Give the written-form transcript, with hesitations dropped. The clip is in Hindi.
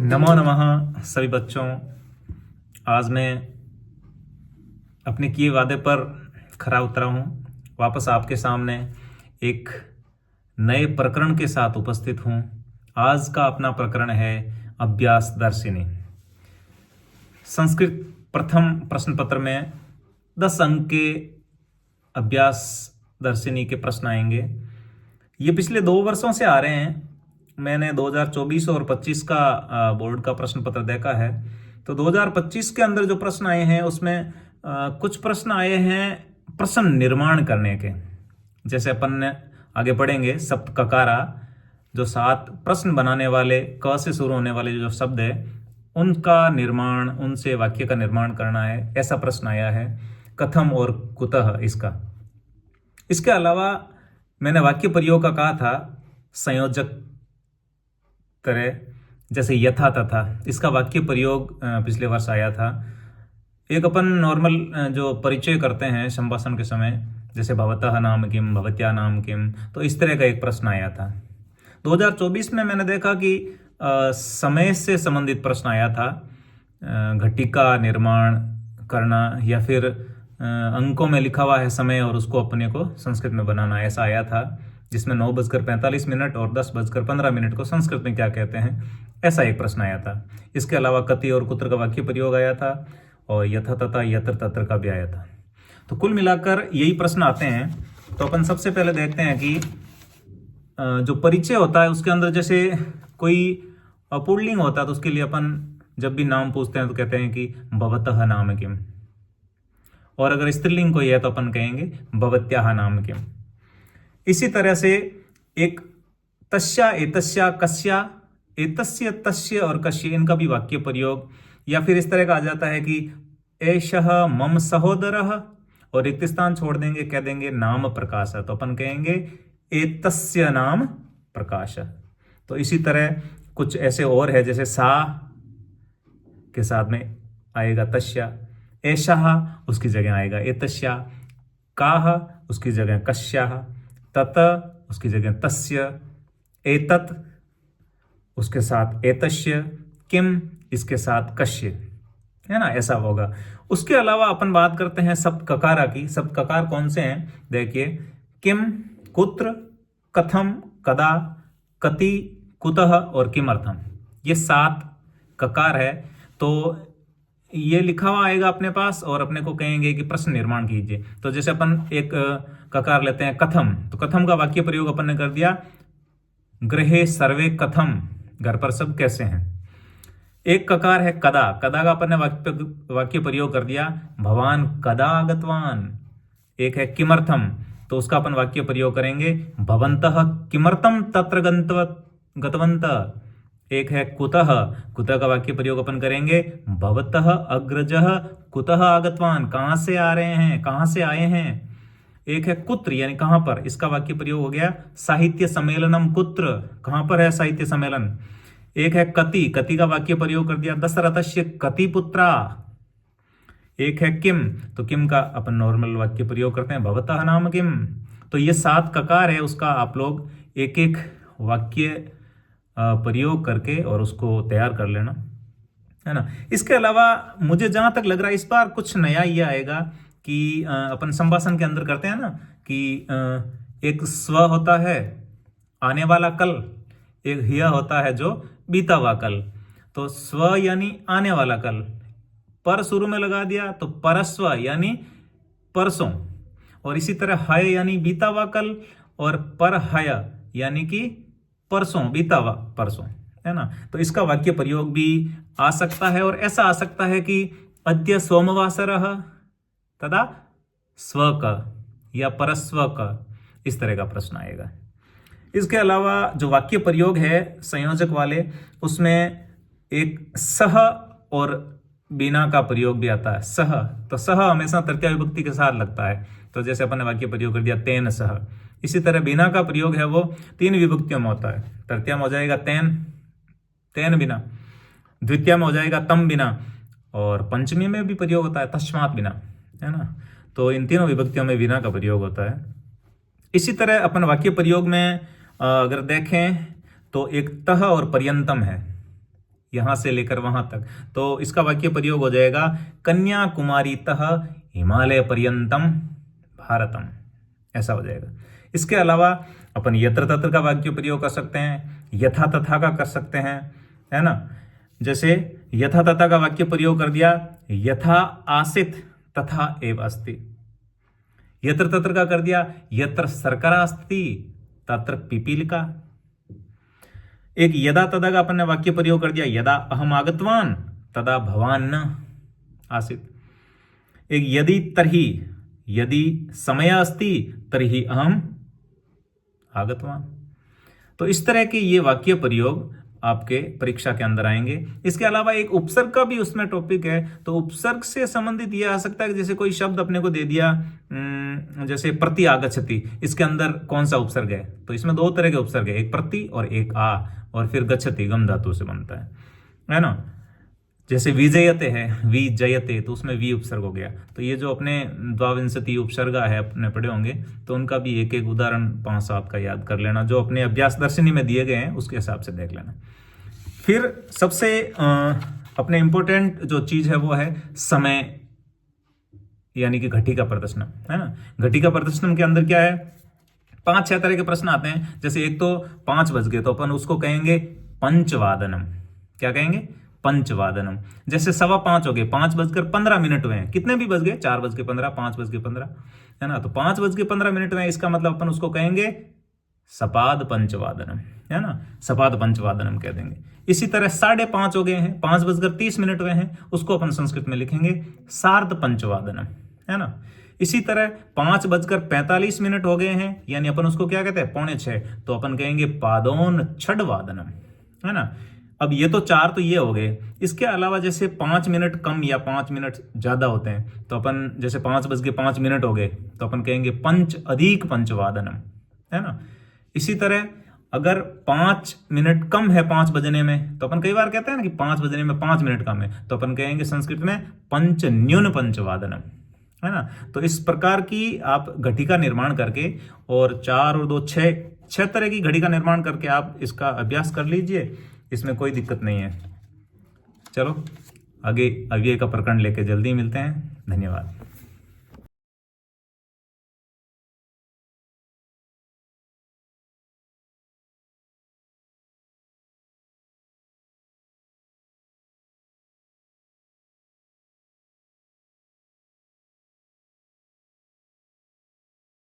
नमो नमः सभी बच्चों। आज मैं अपने किए वादे पर खरा उतरा हूँ। वापस आपके सामने एक नए प्रकरण के साथ उपस्थित हूँ। आज का अपना प्रकरण है अभ्यास दर्शिनी। संस्कृत प्रथम प्रश्न पत्र में 10 अंक के अभ्यास दर्शिनी के प्रश्न आएंगे। ये पिछले 2 वर्षों से आ रहे हैं। मैंने 2024 और 25 का बोर्ड का प्रश्न पत्र देखा है। तो 2025 के अंदर जो प्रश्न आए हैं उसमें कुछ प्रश्न आए हैं प्रश्न निर्माण करने के। जैसे अपन ने आगे पढ़ेंगे सप्त ककारा, जो 7 प्रश्न बनाने वाले क से शुरू होने वाले जो शब्द है उनका निर्माण, उनसे वाक्य का निर्माण करना है। ऐसा प्रश्न आया है कथम और कुतः इसका। इसके अलावा मैंने वाक्य प्रयोग का कहा था संयोजक तरह, जैसे यथा तथा, इसका वाक्य प्रयोग पिछले वर्ष आया था। एक अपन नॉर्मल जो परिचय करते हैं संभाषण के समय, जैसे भवतः नाम किम, भवत्या नाम किम, तो इस तरह का एक प्रश्न आया था। 2024 में मैंने देखा कि समय से संबंधित प्रश्न आया था, घटिका निर्माण करना या फिर अंकों में लिखा हुआ है समय और उसको अपने को संस्कृत में बनाना, ऐसा आया था। जिसमें 9:45 और 10:15 को संस्कृत में क्या कहते हैं, ऐसा एक प्रश्न आया था। इसके अलावा कति और कुत्र का वाक्य प्रयोग आया था और यथा तथा यत्र तत्र का भी आया था। तो कुल मिलाकर यही प्रश्न आते हैं। तो अपन सबसे पहले देखते हैं कि जो परिचय होता है उसके अंदर जैसे कोई पुल्लिंग होता है तो उसके लिए अपन जब भी नाम पूछते हैं तो कहते हैं कि भवतः नाम किम, और अगर स्त्रीलिंग कोई है तो अपन कहेंगे भवत्याः नाम किम। इसी तरह से एक तस्या, एतस्या, कस्या, एतस्य, तस्य और कस्य, इनका भी वाक्य प्रयोग, या फिर इस तरह का आ जाता है कि एषः मम सहोदरः, और रिक्त स्थान छोड़ देंगे, कह देंगे नाम प्रकाश, तो अपन कहेंगे एतस्य नाम प्रकाश। तो इसी तरह कुछ ऐसे और है, जैसे सा के साथ में आएगा तस्या, एषः उसकी जगह आएगा एतस्या, काह उसकी जगह कस्याः, तत उसकी जगह तस्य, एतत् उसके साथ एतस्य, किम इसके साथ कस्य, है ना, ऐसा होगा। उसके अलावा अपन बात करते हैं सप्त ककारा की। सप्त ककार कौन से हैं, देखिए, किम, कुत्र, कथम, कदा, कति, कुतः और किमर्थम, ये 7 ककार है। तो ये लिखा हुआ आएगा अपने पास और अपने को कहेंगे कि प्रश्न निर्माण कीजिए। तो जैसे अपन एक ककार लेते हैं कथम, तो कथम का वाक्य प्रयोग अपन ने कर दिया गृहे सर्वे कथम, घर पर सब कैसे हैं। एक ककार है कदा, कदा का अपन ने वाक्य प्रयोग कर दिया भवान कदा आगतवान। एक है किमर्थम, तो उसका अपन वाक्य प्रयोग करेंगे भवन्तः किमर्थम तत्र गतवन्तः। एक है कुतः, कुतः का वाक्य प्रयोग अपन करेंगे भवतः अग्रजः कुतः आगतवान, कहां से आ रहे हैं, कहां से आए हैं। एक है कुत्र, यानी कहां पर, इसका वाक्य प्रयोग हो गया साहित्य सम्मेलनम कुत्र, कहां पर है साहित्य सम्मेलन। एक है कति, कति का वाक्य प्रयोग कर दिया दशरथस्य कति पुत्रा। एक है किम, तो किम का अपन नॉर्मल वाक्य प्रयोग करते हैं भवतः नाम किम। तो ये 7 ककार है, उसका आप लोग एक एक वाक्य प्रयोग करके और उसको तैयार कर लेना, है ना। इसके अलावा मुझे जहां तक लग रहा है इस बार कुछ नया ये आएगा कि अपन संभाषण के अंदर करते हैं ना कि एक स्व होता है आने वाला कल, एक हिय होता है जो बीता हुआ कल। तो स्व यानी आने वाला कल, पर शुरू में लगा दिया तो परस्व यानी परसों, और इसी तरह हय यानी बीता हुआ कल, और पर हय यानी कि परसों, बीता हुआ परसों, है ना। तो इसका वाक्य प्रयोग भी आ सकता है, और ऐसा आ सकता है कि अद्य सोमवासरः तदा स्व का या परस्व का, इस तरह का प्रश्न आएगा। इसके अलावा जो वाक्य प्रयोग है संयोजक वाले, उसमें एक सह और बिना का प्रयोग भी आता है। सह, तो सह हमेशा तृतीया विभक्ति के साथ लगता है, तो जैसे अपन ने वाक्य प्रयोग कर दिया तेन सह। इसी तरह बिना का प्रयोग है वो 3 विभक्तियों में होता है। तृतीया में हो जाएगा तेन, तेन बिना, द्वितीया में हो जाएगा तम बिना, और पंचमी में भी प्रयोग होता है तस्मात् बिना, है ना। तो इन तीनों विभक्तियों में बिना का प्रयोग होता है। इसी तरह अपन वाक्य प्रयोग में अगर देखें तो एक तह और पर्यंतम है, यहां से लेकर वहां तक। तो इसका वाक्य प्रयोग हो जाएगा कन्याकुमारीतः हिमालय पर्यंतम भारतम, ऐसा हो जाएगा। इसके अलावा अपन यत्र तत्र का वाक्य प्रयोग कर सकते हैं, यथा तथा का कर सकते हैं, है ना। जैसे यथा तथा का वाक्य प्रयोग कर दिया, यथा आसित तथा एव अस्ति। यत्र तत्र का कर दिया, यत्र शर्करा अस्ति तत्र पिपीलिका। एक यदा तदा का अपन ने वाक्य प्रयोग कर दिया, यदा अहम आगतवान तदा भवान न आसित। एक यदि तरही, यदि समय अस्ति तर्हि अहम आगतवान। तो इस तरह के ये वाक्य प्रयोग आपके परीक्षा के अंदर आएंगे। इसके अलावा एक उपसर्ग का भी उसमें टॉपिक है। तो उपसर्ग से संबंधित ये आ सकता है कि जैसे कोई शब्द अपने को दे दिया, जैसे प्रति आगच्छति, इसके अंदर कौन सा उपसर्ग है। तो इसमें दो तरह के उपसर्ग है, एक प्रति और एक आ, और फिर गच्छति गम धातु से बनता है ना। जैसे विजयते है, विजयते, तो उसमें वी उपसर्ग हो गया। तो ये जो अपने द्वाविंशति उपसर्गा है अपने पढ़े होंगे, तो उनका भी एक एक उदाहरण 5-7 का याद कर लेना, जो अपने अभ्यास दर्शनी में दिए गए हैं उसके हिसाब से देख लेना। फिर सबसे अपने इंपॉर्टेंट जो चीज है वो है समय, यानी कि घटिका प्रदर्शनम, है ना। घटिका प्रदर्शनम के अंदर क्या है, 5-6 तरह के प्रश्न आते हैं। जैसे एक तो 5 बज गए, तो अपन उसको कहेंगे पंचवादनम। क्या कहेंगे, पंचवादनम। जैसे 5:15 हो गए, 5:15 हुए हैं, कितने भी बज गए, 4:15, 5:15, है ना। तो 5:15 हुए, इसका मतलब अपन उसको कहेंगे सपाद पंचवादनम, है ना, सपाद पंचवादनम कह देंगे। इसी तरह 5:30 हो गए हैं, 5:30 हुए हैं, उसको अपन संस्कृत में लिखेंगे सार्ध पंचवादनम, है ना। इसी तरह 5:45 हो गए हैं, यानी अपन उसको क्या कहते हैं, 5:45, तो अपन कहेंगे पादोन छठवादनम, है ना। अब ये तो 4 तो ये हो गए। इसके अलावा जैसे 5 मिनट कम या 5 मिनट ज्यादा होते हैं, तो अपन जैसे 5:05 हो गए, तो अपन कहेंगे पंच अधिक पंचवादनम, है ना। इसी तरह अगर 5 मिनट कम है 5 बजने में, तो अपन कई बार कहते हैं ना कि 5 बजने में 5 मिनट कम है, तो अपन कहेंगे संस्कृत में पंच न्यून पंचवादनम, है ना। तो इस प्रकार की आप घटी का निर्माण करके, और 4 और 2 6 तरह की घड़ी का निर्माण करके आप इसका अभ्यास कर लीजिए, इसमें कोई दिक्कत नहीं है। चलो आगे अव्यय का प्रकरण लेके जल्दी मिलते हैं। धन्यवाद।